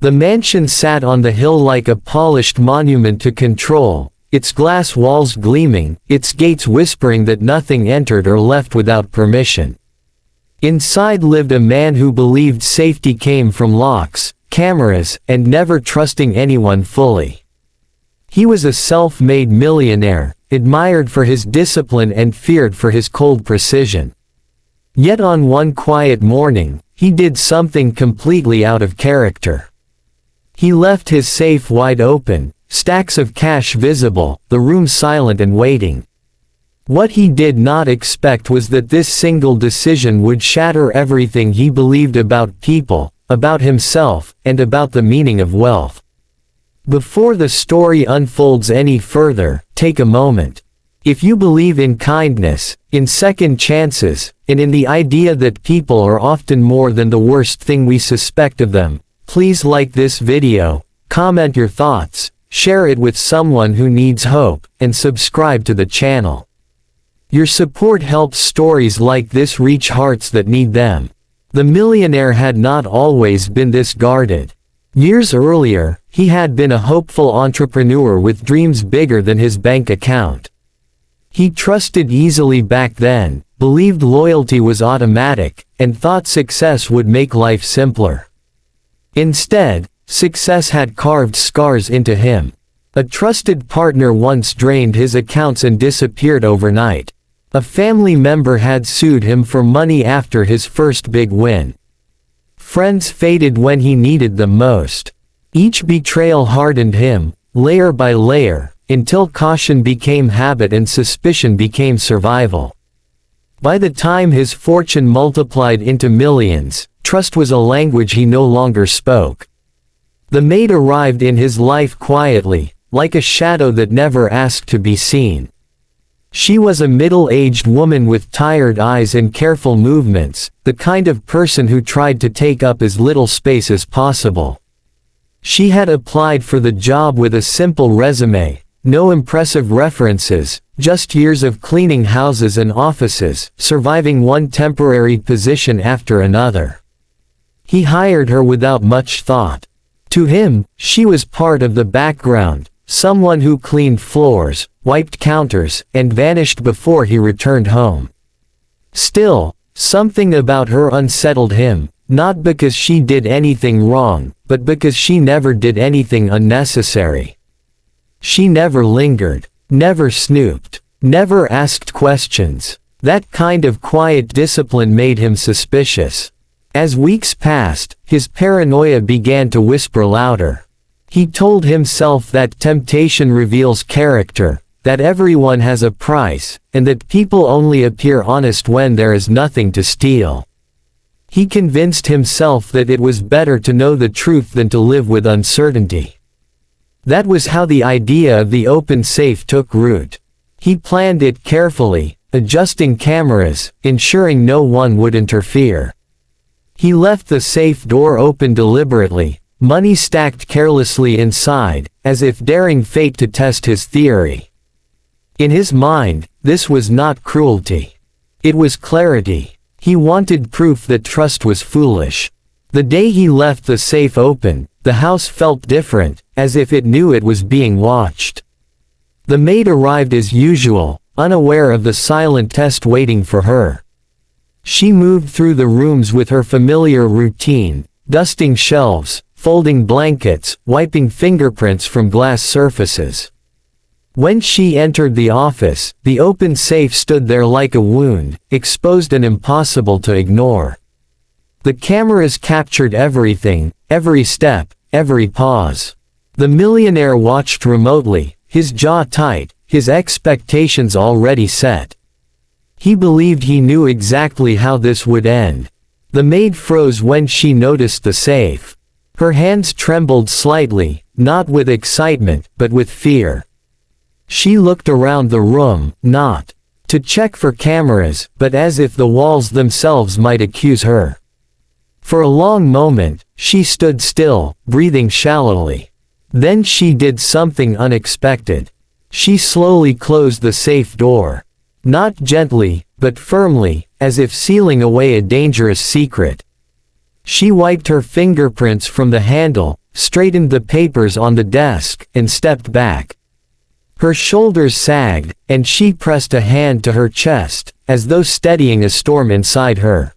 The mansion sat on the hill like a polished monument to control, its glass walls gleaming, its gates whispering that nothing entered or left without permission. Inside lived a man who believed safety came from locks, cameras, and never trusting anyone fully. He was a self-made millionaire, admired for his discipline and feared for his cold precision. Yet on one quiet morning, he did something completely out of character. He left his safe wide open, stacks of cash visible, the room silent and waiting. What he did not expect was that this single decision would shatter everything he believed about people, about himself, and about the meaning of wealth. Before the story unfolds any further, take a moment. If you believe in kindness, in second chances, and in the idea that people are often more than the worst thing we suspect of them, please like this video, comment your thoughts, share it with someone who needs hope, and subscribe to the channel. Your support helps stories like this reach hearts that need them. The millionaire had not always been this guarded. Years earlier, he had been a hopeful entrepreneur with dreams bigger than his bank account. He trusted easily back then, believed loyalty was automatic, and thought success would make life simpler. Instead, success had carved scars into him. A trusted partner once drained his accounts and disappeared overnight. A family member had sued him for money after his first big win. Friends faded when he needed them most. Each betrayal hardened him, layer by layer, until caution became habit and suspicion became survival. By the time his fortune multiplied into millions, trust was a language he no longer spoke. The maid arrived in his life quietly, like a shadow that never asked to be seen. She was a middle-aged woman with tired eyes and careful movements, the kind of person who tried to take up as little space as possible. She had applied for the job with a simple resume, no impressive references, just years of cleaning houses and offices, surviving one temporary position after another. He hired her without much thought. To him, she was part of the background, someone who cleaned floors, wiped counters, and vanished before he returned home. Still, something about her unsettled him, not because she did anything wrong, but because she never did anything unnecessary. She never lingered, never snooped, never asked questions. That kind of quiet discipline made him suspicious. As weeks passed, his paranoia began to whisper louder. He told himself that temptation reveals character, that everyone has a price, and that people only appear honest when there is nothing to steal. He convinced himself that it was better to know the truth than to live with uncertainty. That was how the idea of the open safe took root. He planned it carefully, adjusting cameras, ensuring no one would interfere. He left the safe door open deliberately, money stacked carelessly inside, as if daring fate to test his theory. In his mind, this was not cruelty. It was clarity. He wanted proof that trust was foolish. The day he left the safe open, the house felt different, as if it knew it was being watched. The maid arrived as usual, unaware of the silent test waiting for her. She moved through the rooms with her familiar routine, dusting shelves, folding blankets, wiping fingerprints from glass surfaces. When she entered the office, the open safe stood there like a wound, exposed and impossible to ignore. The cameras captured everything, every step, every pause. The millionaire watched remotely, his jaw tight, his expectations already set. He believed he knew exactly how this would end. The maid froze when she noticed the safe. Her hands trembled slightly, not with excitement, but with fear. She looked around the room, not to check for cameras, but as if the walls themselves might accuse her. For a long moment, she stood still, breathing shallowly. Then she did something unexpected. She slowly closed the safe door. Not gently, but firmly, as if sealing away a dangerous secret. She wiped her fingerprints from the handle, straightened the papers on the desk, and stepped back. Her shoulders sagged, and she pressed a hand to her chest, as though steadying a storm inside her.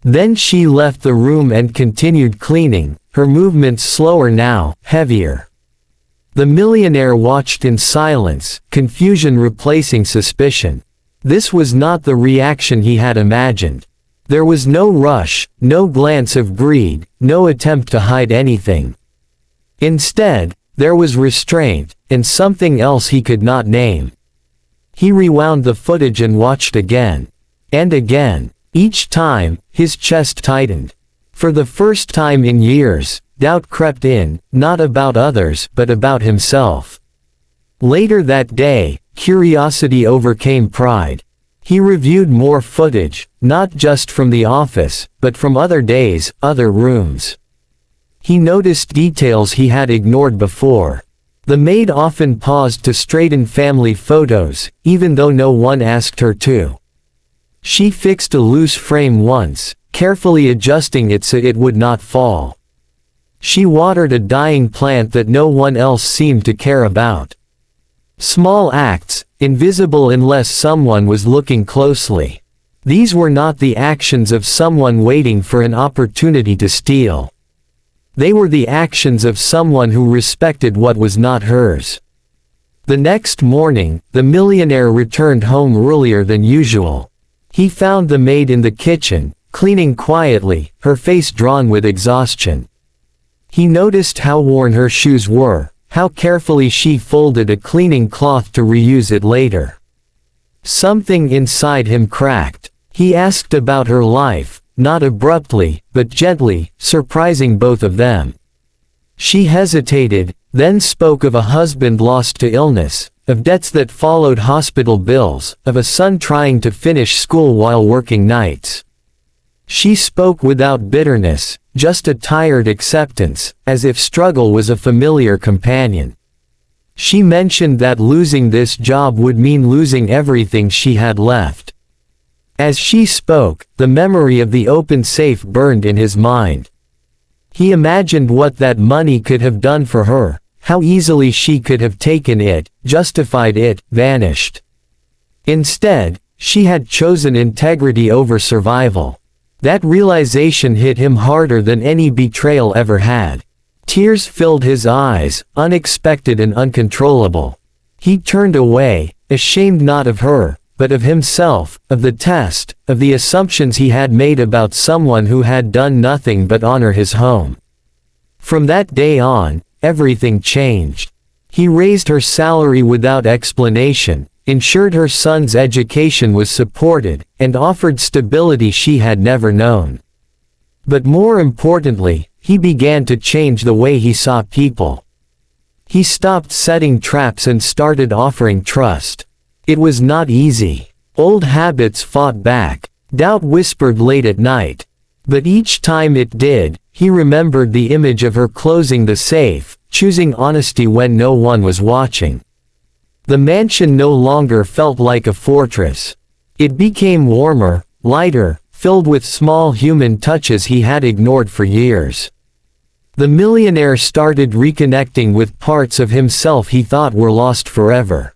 Then she left the room and continued cleaning, her movements slower now, heavier. The millionaire watched in silence, confusion replacing suspicion. This was not the reaction he had imagined. There was no rush, no glance of greed, no attempt to hide anything. Instead, there was restraint, and something else he could not name. He rewound the footage and watched again. And again. Each time, his chest tightened. For the first time in years, doubt crept in, not about others, but about himself. Later that day, curiosity overcame pride. He reviewed more footage, not just from the office, but from other days, other rooms. He noticed details he had ignored before. The maid often paused to straighten family photos, even though no one asked her to. She fixed a loose frame once, carefully adjusting it so it would not fall. She watered a dying plant that no one else seemed to care about. Small acts, invisible unless someone was looking closely. These were not the actions of someone waiting for an opportunity to steal. They were the actions of someone who respected what was not hers. The next morning, the millionaire returned home earlier than usual. He found the maid in the kitchen, cleaning quietly, her face drawn with exhaustion. He noticed how worn her shoes were, how carefully she folded a cleaning cloth to reuse it later. Something inside him cracked. He asked about her life, not abruptly, but gently, surprising both of them. She hesitated, then spoke of a husband lost to illness, of debts that followed hospital bills, of a son trying to finish school while working nights. She spoke without bitterness, just a tired acceptance, as if struggle was a familiar companion. She mentioned that losing this job would mean losing everything she had left. As she spoke, the memory of the open safe burned in his mind. He imagined what that money could have done for her, how easily she could have taken it, justified it, vanished. Instead, she had chosen integrity over survival. That realization hit him harder than any betrayal ever had. Tears filled his eyes, unexpected and uncontrollable. He turned away, ashamed not of her, but of himself, of the test, of the assumptions he had made about someone who had done nothing but honor his home. From that day on, everything changed. He raised her salary without explanation, ensured her son's education was supported, and offered stability she had never known. But more importantly, he began to change the way he saw people. He stopped setting traps and started offering trust. It was not easy. Old habits fought back. Doubt whispered late at night. But each time it did, he remembered the image of her closing the safe, choosing honesty when no one was watching. The mansion no longer felt like a fortress. It became warmer, lighter, filled with small human touches he had ignored for years. The millionaire started reconnecting with parts of himself he thought were lost forever.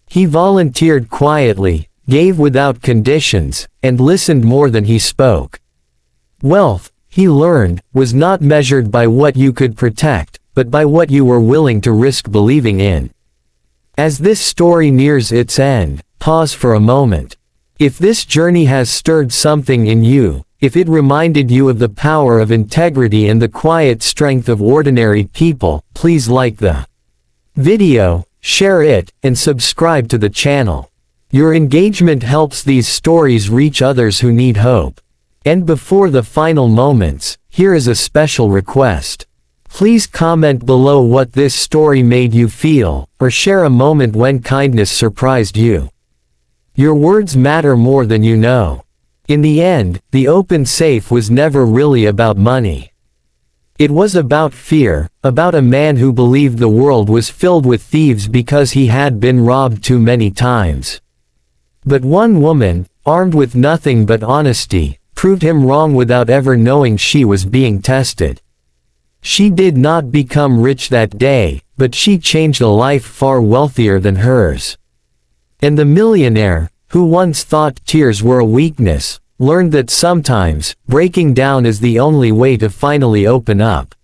He volunteered quietly, gave without conditions, and listened more than he spoke. Wealth, he learned, was not measured by what you could protect, but by what you were willing to risk believing in. As this story nears its end, pause for a moment. If this journey has stirred something in you, if it reminded you of the power of integrity and the quiet strength of ordinary people, please like the video, share it, and subscribe to the channel. Your engagement helps these stories reach others who need hope. And before the final moments, here is a special request. Please comment below what this story made you feel, or share a moment when kindness surprised you. Your words matter more than you know. In the end, the open safe was never really about money. It was about fear, about a man who believed the world was filled with thieves because he had been robbed too many times. But one woman, armed with nothing but honesty, proved him wrong without ever knowing she was being tested. She did not become rich that day, but she changed a life far wealthier than hers. And the millionaire, who once thought tears were a weakness, learned that sometimes, breaking down is the only way to finally open up.